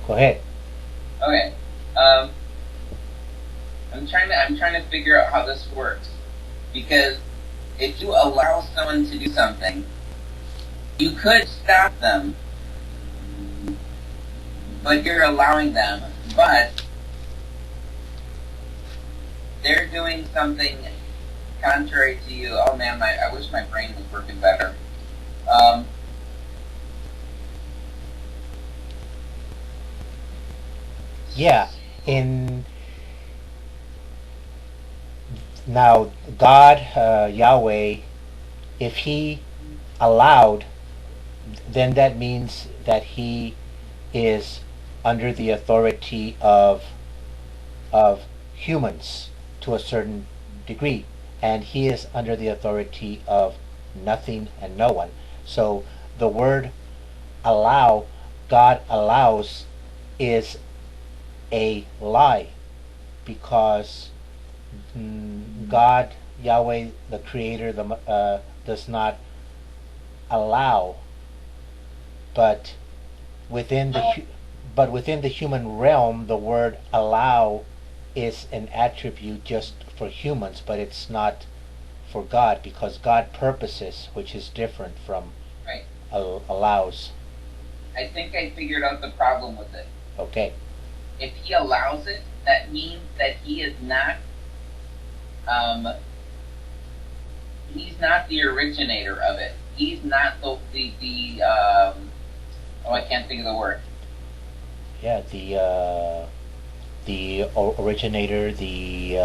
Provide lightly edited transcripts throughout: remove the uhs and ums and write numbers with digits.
Go ahead. Okay. Um, I'm trying to figure out how this works because if you allow someone to do something, you could stop them, but you're allowing them. But they're doing something contrary to you. Oh man, I wish my brain was working better. Um, Yeah. In now, God, Yahweh, if He allowed, then that means that He is under the authority of humans to a certain degree, and He is under the authority of nothing and no one. So the word allow, God allows, is a lie because God, Yahweh, the Creator, does not allow, but within the but within the human realm, the word allow is an attribute just for humans, but it's not for God because God purposes, which is different from right. allows. I think I figured out the problem with it. Okay. If he allows it, that means that um, he's not the originator of it. He's not oh, I can't think of the word. Yeah. The originator. The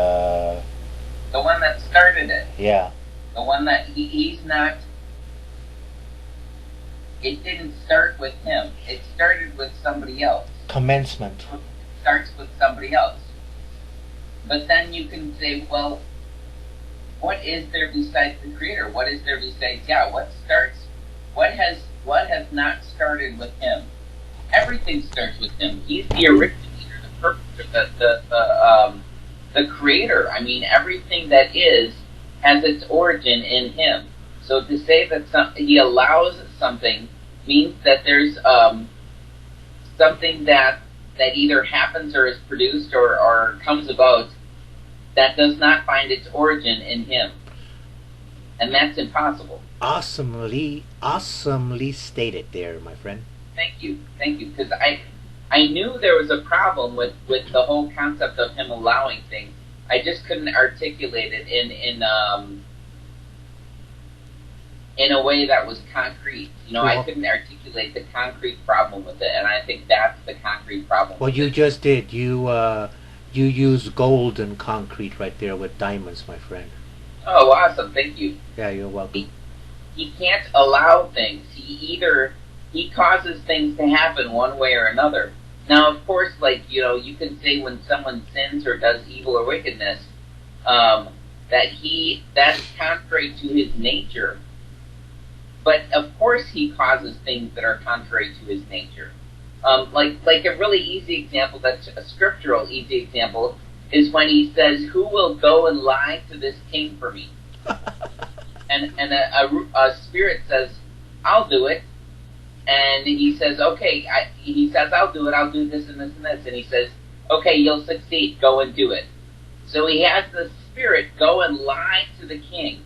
one that started it. Yeah. The one that he's not. It didn't start with him. It started with somebody else. Commencement. It starts with somebody else. But then you can say, well, what is there besides the creator? What is there besides Yah? What has not started with him? Everything starts with him. He's the originator, the purpose, the creator. I mean, everything that is has its origin in him. So to say that he allows something means that there's something that either happens or is produced or comes about that does not find its origin in him, and that's impossible. Awesomely stated there, my friend. Thank you, because I knew there was a problem with the whole concept of him allowing things. I just couldn't articulate it in a way that was concrete. You know, I couldn't articulate the concrete problem with it, and I think that's the concrete problem. Well, you just did. You use gold and concrete right there with diamonds, my friend. Oh, awesome! Thank you. Yeah, you're welcome. He can't allow things. He causes things to happen one way or another. Now, of course, like, you know, you can say when someone sins or does evil or wickedness, that's contrary to his nature. But of course, he causes things that are contrary to his nature. Like a really easy example, that's a scriptural easy example, is when he says, "Who will go and lie to this king for me?" and a spirit says, "I'll do it." And he says, "Okay." He says, "I'll do it. I'll do this and this and this." And he says, "Okay, you'll succeed. Go and do it." So he has the spirit go and lie to the king.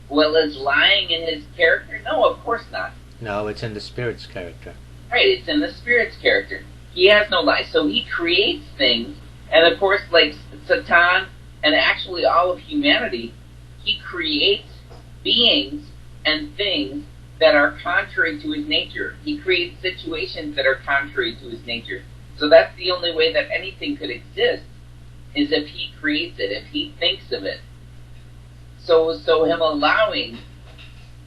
Well, is lying in his character? No, of course not. No, it's in the spirit's character. Right, it's in the spirit's character. He has no lie. So he creates things, and of course, like Satan and actually all of humanity, he creates beings and things that are contrary to his nature. He creates situations that are contrary to his nature. So that's the only way that anything could exist, is if he creates it, if he thinks of it. So him allowing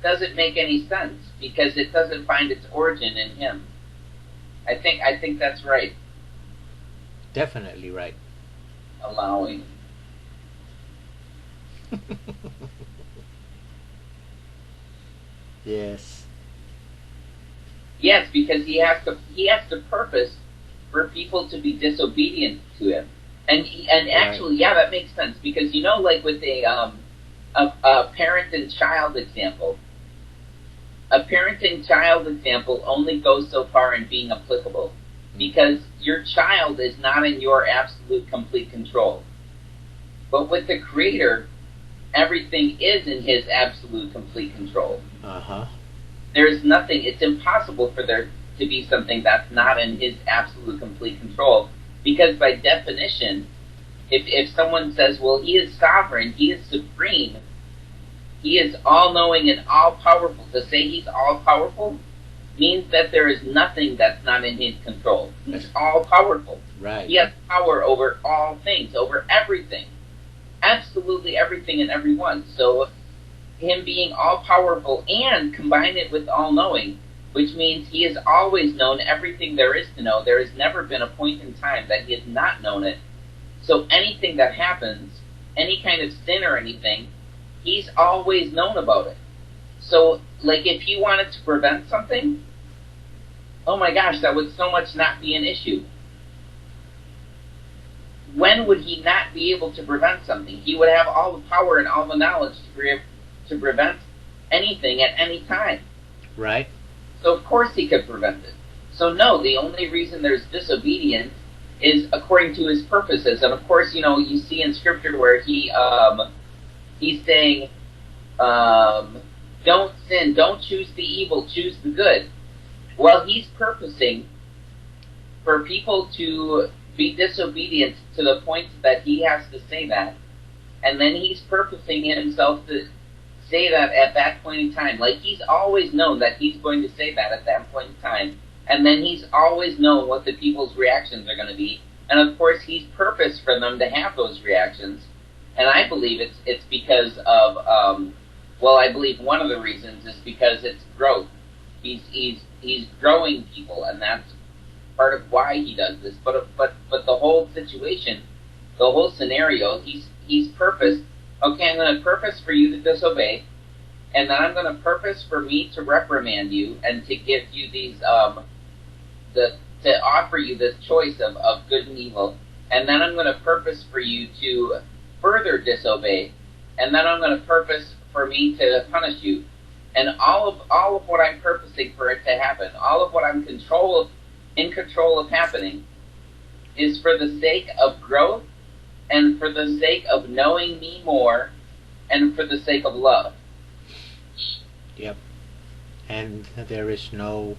doesn't make any sense because it doesn't find its origin in him. I think that's right. Definitely right. Allowing. Yes. Yes, because he has to purpose for people to be disobedient to him. And actually, right. Yeah, that makes sense because, you know, like with a parent and child example, a parent and child example only goes so far in being applicable. because your child is not in your absolute complete control. But with the Creator, everything is in His absolute complete control. There's nothing, it's impossible for there to be something that's not in His absolute complete control. Because by definition, if someone says, well, He is sovereign, He is supreme, He is all-knowing and all-powerful, to say He's all-powerful means that there is nothing that's not in His control. He's all-powerful. Right. He has power over all things, over everything. Absolutely everything and everyone. So Him being all-powerful and combine it with all-knowing, which means He has always known everything there is to know. There has never been a point in time that He has not known it. So anything that happens, any kind of sin or anything, He's always known about it. So, like, if He wanted to prevent something, oh my gosh, that would so much not be an issue. When would He not be able to prevent something? He would have all the power and all the knowledge to prevent anything at any time. Right. So of course He could prevent it. So no, the only reason there's disobedience is according to His purposes. And of course, you see in Scripture where He's saying, don't sin, don't choose the evil, choose the good. Well, He's purposing for people to be disobedient to the point that He has to say that. And then He's purposing Himself to say that at that point in time. Like, He's always known that He's going to say that at that point in time. And then He's always known what the people's reactions are going to be. And of course, He's purposed for them to have those reactions. And I believe it's because of, I believe one of the reasons is because it's growth. He's growing people, and that's part of why He does this. But the whole situation, the whole scenario, He's purposed. Okay, I'm going to purpose for you to disobey, and then I'm going to purpose for me to reprimand you and to give you these, to offer you this choice of good and evil, and then I'm going to purpose for you to further disobey, and then I'm going to purpose for me to punish you. And all of what I'm purposing for it to happen, all of what I'm in control of happening, is for the sake of growth, and for the sake of knowing me more, and for the sake of love. Yep. And there is no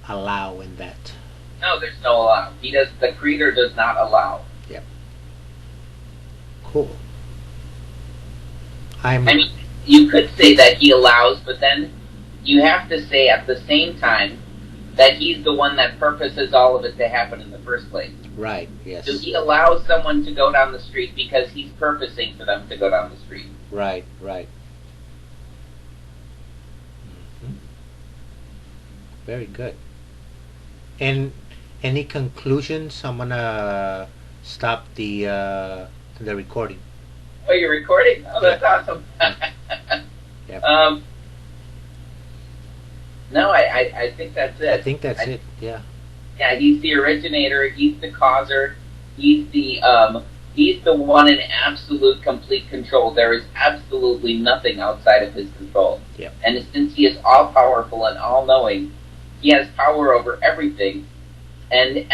allow in that. No, there's no allow. The Creator does not allow. Yep. Cool. I mean, you could say that He allows, but then you have to say at the same time that He's the one that purposes all of it to happen in the first place. Right, yes. So He allows someone to go down the street because He's purposing for them to go down the street. Right. Very good. And any conclusions? I'm gonna stop the recording. Oh, you're recording? Oh, that's awesome. Yep. No, I think that's it. I think that's it. Yeah. Yeah, He's the originator. He's the causer. He's the one in absolute complete control. There is absolutely nothing outside of His control. Yep. And since He is all powerful and all knowing, He has power over everything. And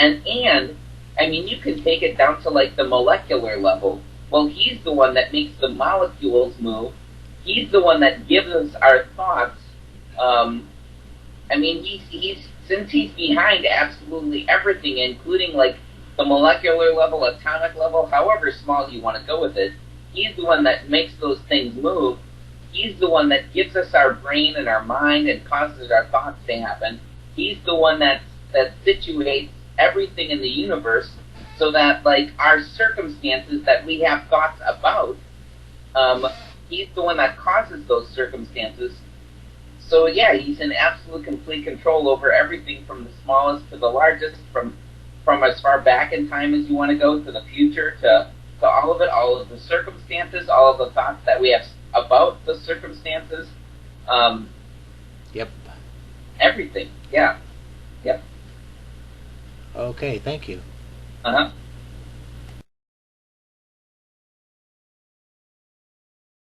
I mean, you can take it down to like the molecular level. Well, He's the one that makes the molecules move. He's the one that gives us our thoughts. I mean, since He's behind absolutely everything, including like the molecular level, atomic level, however small you want to go with it, He's the one that makes those things move. He's the one that gives us our brain and our mind and causes our thoughts to happen. He's the one that situates everything in the universe so that, like, our circumstances that we have thoughts about, He's the one that causes those circumstances. So yeah, He's in absolute complete control over everything from the smallest to the largest, from as far back in time as you want to go to the future, to all of it, all of the circumstances, all of the thoughts that we have about the circumstances. Yep. Everything. Yeah. Yep. Okay, thank you. Uh-huh.